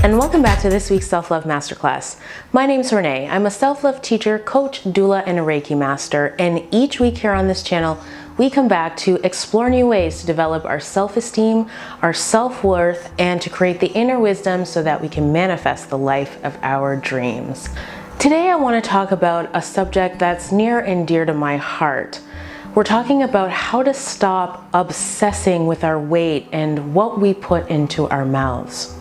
and welcome back to this week's Self-Love Masterclass. My name's Renee. I'm a self-love teacher, coach, doula, and a Reiki master, and each week here on this channel, we come back to explore new ways to develop our self-esteem, our self-worth, and to create the inner wisdom so that we can manifest the life of our dreams. Today, I want to talk about a subject that's near and dear to my heart. We're talking about how to stop obsessing with our weight and what we put into our mouths.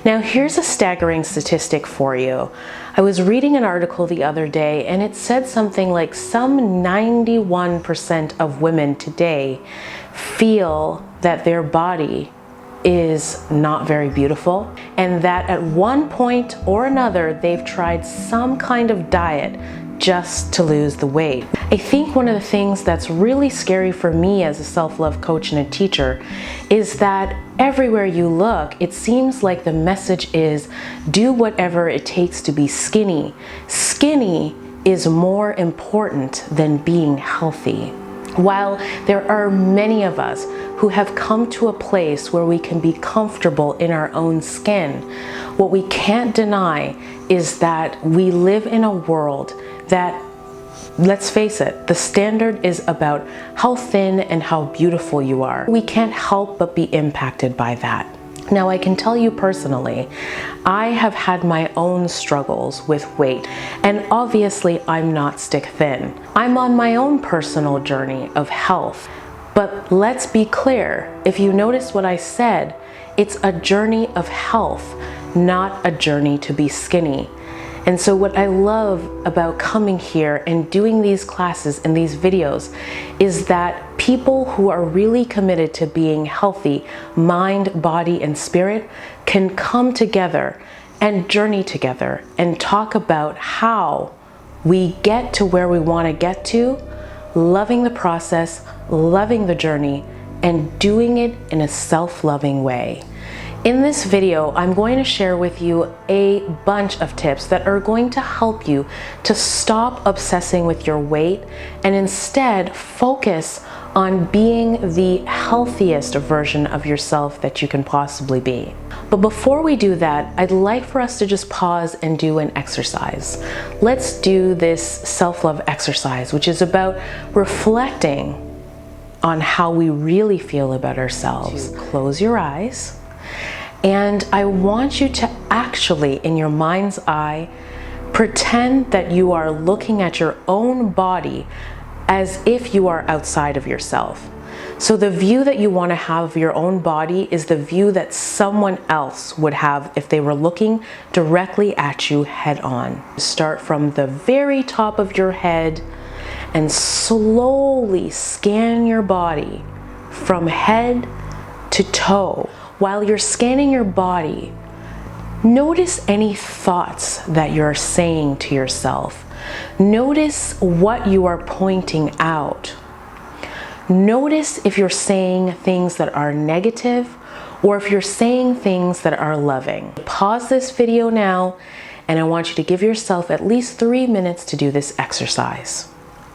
Now, here's a staggering statistic for you. I was reading an article the other day and it said something like some 91% of women today feel that their body is not very beautiful, and that at one point or another they've tried some kind of diet just to lose the weight. I think one of the things that's really scary for me as a self-love coach and a teacher is that everywhere you look, it seems like the message is do whatever it takes to be skinny. Skinny is more important than being healthy. While there are many of us who have come to a place where we can be comfortable in our own skin, what we can't deny is that we live in a world that, let's face it, the standard is about how thin and how beautiful you are. We can't help but be impacted by that. Now, I can tell you personally, I have had my own struggles with weight, and obviously I'm not stick thin. I'm on my own personal journey of health. But let's be clear, if you notice what I said, it's a journey of health, not a journey to be skinny. And so what I love about coming here and doing these classes and these videos is that people who are really committed to being healthy, mind, body, and spirit, can come together and journey together and talk about how we get to where we want to get to, loving the process, loving the journey, and doing it in a self-loving way. In this video, I'm going to share with you a bunch of tips that are going to help you to stop obsessing with your weight and instead focus on being the healthiest version of yourself that you can possibly be. But before we do that, I'd like for us to just pause and do an exercise. Let's do this self-love exercise, which is about reflecting on how we really feel about ourselves. Close your eyes. And I want you to actually, in your mind's eye, pretend that you are looking at your own body as if you are outside of yourself. So the view that you want to have of your own body is the view that someone else would have if they were looking directly at you head on. Start from the very top of your head and slowly scan your body from head to toe. While you're scanning your body, notice any thoughts that you're saying to yourself. Notice what you are pointing out. Notice if you're saying things that are negative or if you're saying things that are loving. Pause this video now, and I want you to give yourself at least 3 minutes to do this exercise.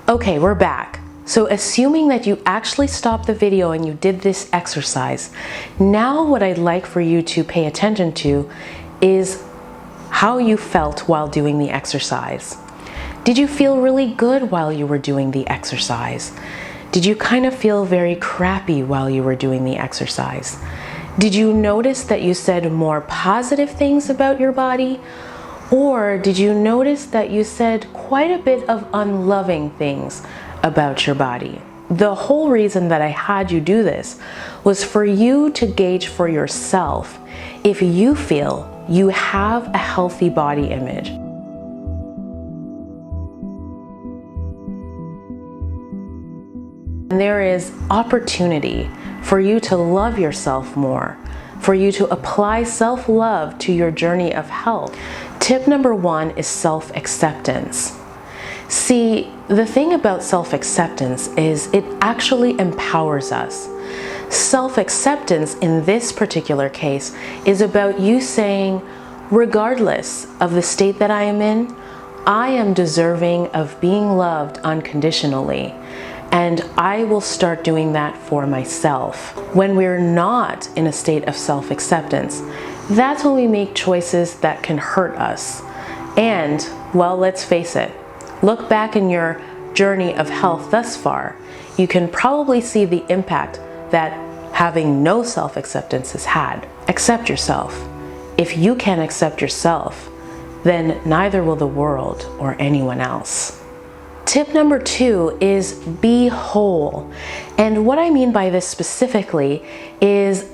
Okay, we're back. So assuming that you actually stopped the video and you did this exercise, now what I'd like for you to pay attention to is how you felt while doing the exercise. Did you feel really good while you were doing the exercise? Did you kind of feel very crappy while you were doing the exercise? Did you notice that you said more positive things about your body? Or did you notice that you said quite a bit of unloving things about your body? The whole reason that I had you do this was for you to gauge for yourself if you feel you have a healthy body image. And there is opportunity for you to love yourself more, for you to apply self-love to your journey of health. Tip number 1 is self-acceptance. See, the thing about self-acceptance is it actually empowers us. Self-acceptance in this particular case is about you saying, regardless of the state that I am in, I am deserving of being loved unconditionally. And I will start doing that for myself. When we're not in a state of self-acceptance, that's when we make choices that can hurt us. And, well, let's face it, look back in your journey of health thus far, you can probably see the impact that having no self-acceptance has had. Accept yourself. If you can't accept yourself, then neither will the world or anyone else. Tip number 2 is be whole. And what I mean by this specifically is,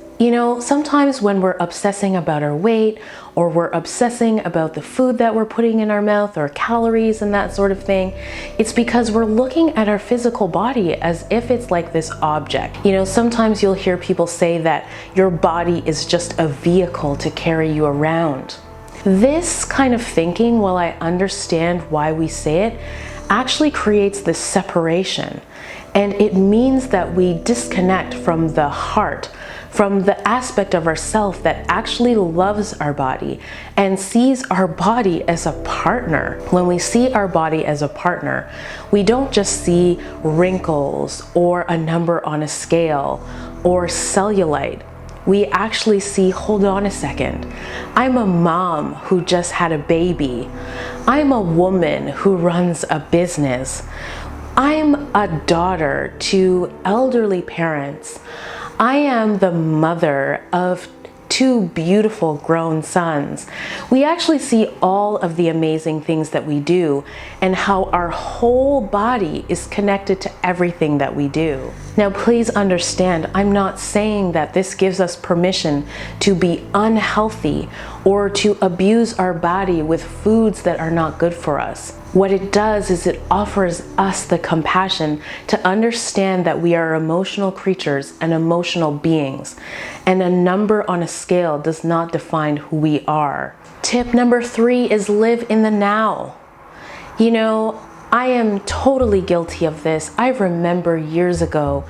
sometimes when we're obsessing about our weight, or we're obsessing about the food that we're putting in our mouth, or calories and that sort of thing, it's because we're looking at our physical body as if it's like this object. Sometimes you'll hear people say that your body is just a vehicle to carry you around. This kind of thinking, while I understand why we say it, actually creates this separation. And it means that we disconnect from the heart, from the aspect of ourself that actually loves our body and sees our body as a partner. When we see our body as a partner, we don't just see wrinkles or a number on a scale or cellulite. We actually see, hold on a second, I'm a mom who just had a baby. I'm a woman who runs a business. I'm a daughter to elderly parents. I am the mother of 2 beautiful grown sons. We actually see all of the amazing things that we do and how our whole body is connected to everything that we do. Now, please understand, I'm not saying that this gives us permission to be unhealthy or to abuse our body with foods that are not good for us. What it does is it offers us the compassion to understand that we are emotional creatures and emotional beings, and a number on a scale does not define who we are. Tip number 3 is live in the now. I am totally guilty of this. I remember years ago,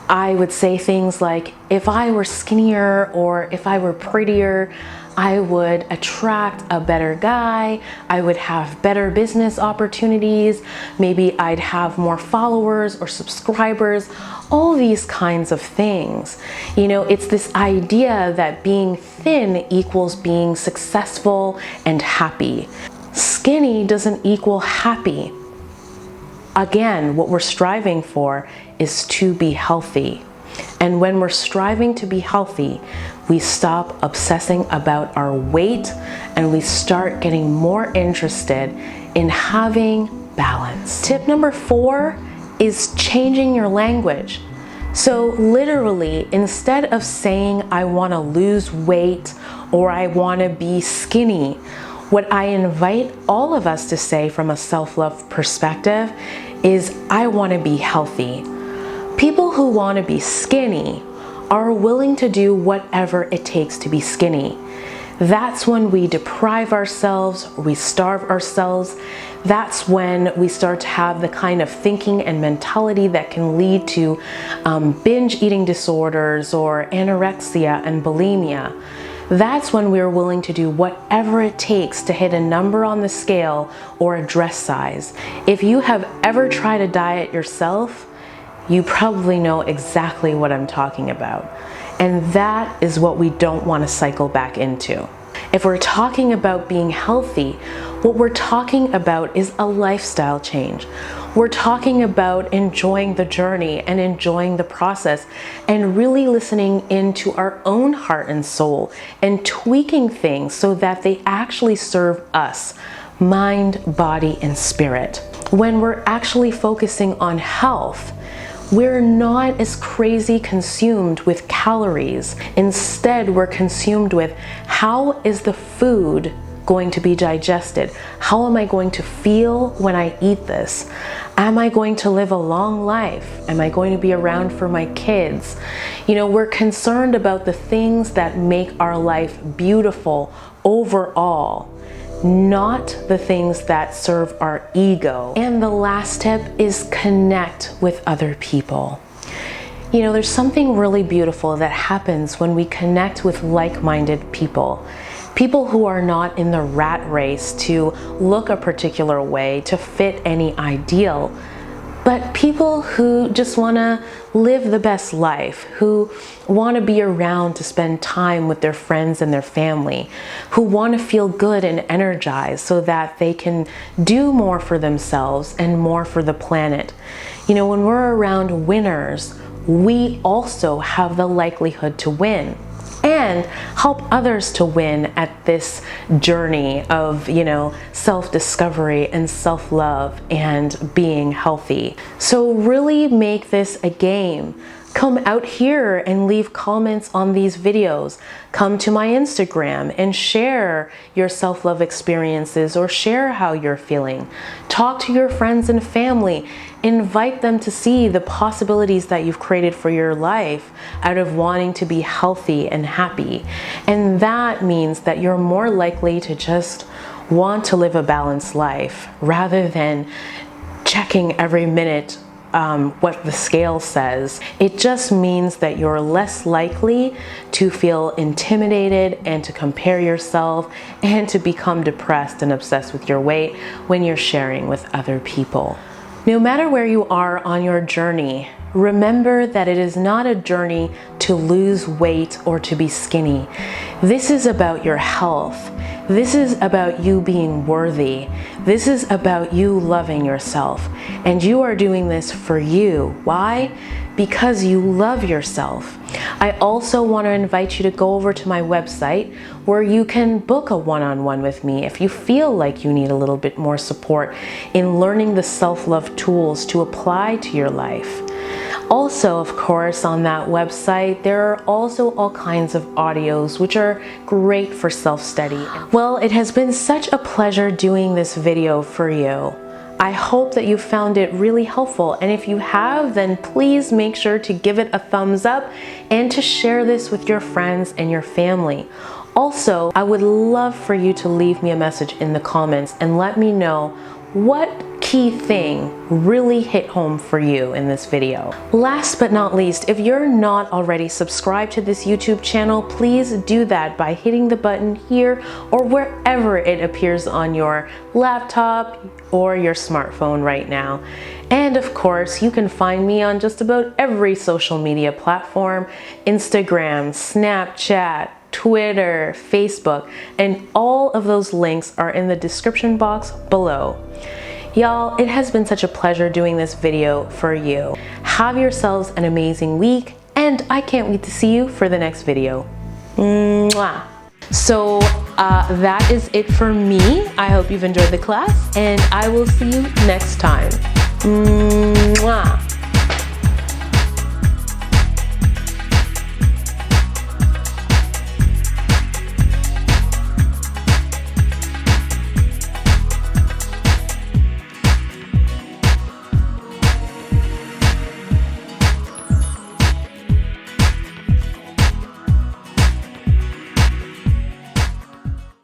I would say things like, if I were skinnier or if I were prettier, I would attract a better guy, I would have better business opportunities, maybe I'd have more followers or subscribers, all these kinds of things. It's this idea that being thin equals being successful and happy. Skinny doesn't equal happy. Again, what we're striving for is to be healthy. And when we're striving to be healthy, we stop obsessing about our weight and we start getting more interested in having balance. Tip number 4 is changing your language. So literally, instead of saying, I want to lose weight or I want to be skinny, what I invite all of us to say from a self-love perspective is, I want to be healthy. People who want to be skinny are willing to do whatever it takes to be skinny. That's when we deprive ourselves, we starve ourselves. That's when we start to have the kind of thinking and mentality that can lead to binge eating disorders or anorexia and bulimia. That's when we're willing to do whatever it takes to hit a number on the scale or a dress size. If you have ever tried a diet yourself, you probably know exactly what I'm talking about. And that is what we don't want to cycle back into. If we're talking about being healthy, what we're talking about is a lifestyle change. We're talking about enjoying the journey and enjoying the process and really listening into our own heart and soul and tweaking things so that they actually serve us, mind, body, and spirit. When we're actually focusing on health, we're not as crazy consumed with calories. Instead, we're consumed with, how is the food going to be digested? How am I going to feel when I eat this? Am I going to live a long life? Am I going to be around for my kids? We're concerned about the things that make our life beautiful overall, not the things that serve our ego. And the last tip is connect with other people. There's something really beautiful that happens when we connect with like-minded people. People who are not in the rat race to look a particular way, to fit any ideal, but people who just want to live the best life, who want to be around to spend time with their friends and their family, who want to feel good and energized so that they can do more for themselves and more for the planet. You know, when we're around winners, we also have the likelihood to win and help others to win at this journey of, you know, self-discovery and self-love and being healthy. So really make this a game. Come out here and leave comments on these videos. Come to my Instagram and share your self-love experiences or share how you're feeling. Talk to your friends and family. Invite them to see the possibilities that you've created for your life out of wanting to be healthy and happy. And that means that you're more likely to just want to live a balanced life rather than checking every minute what the scale says. It just means that you're less likely to feel intimidated and to compare yourself and to become depressed and obsessed with your weight when you're sharing with other people. No matter where you are on your journey, remember that it is not a journey to lose weight or to be skinny. This is about your health. This is about you being worthy. This is about you loving yourself. And you are doing this for you. Why? Because you love yourself. I also want to invite you to go over to my website where you can book a one-on-one with me if you feel like you need a little bit more support in learning the self-love tools to apply to your life. Also, of course, on that website, there are also all kinds of audios which are great for self-study. Well, it has been such a pleasure doing this video for you. I hope that you found it really helpful, and if you have, then please make sure to give it a thumbs up and to share this with your friends and your family. Also, I would love for you to leave me a message in the comments and let me know what key thing really hit home for you in this video. Last but not least, if you're not already subscribed to this YouTube channel, please do that by hitting the button here or wherever it appears on your laptop or your smartphone right now. And of course, you can find me on just about every social media platform: Instagram, Snapchat, Twitter, Facebook, and all of those links are in the description box below. Y'all, it has been such a pleasure doing this video for you. Have yourselves an amazing week, and I can't wait to see you for the next video. Mwah. So that is it for me. I hope you've enjoyed the class, and I will see you next time.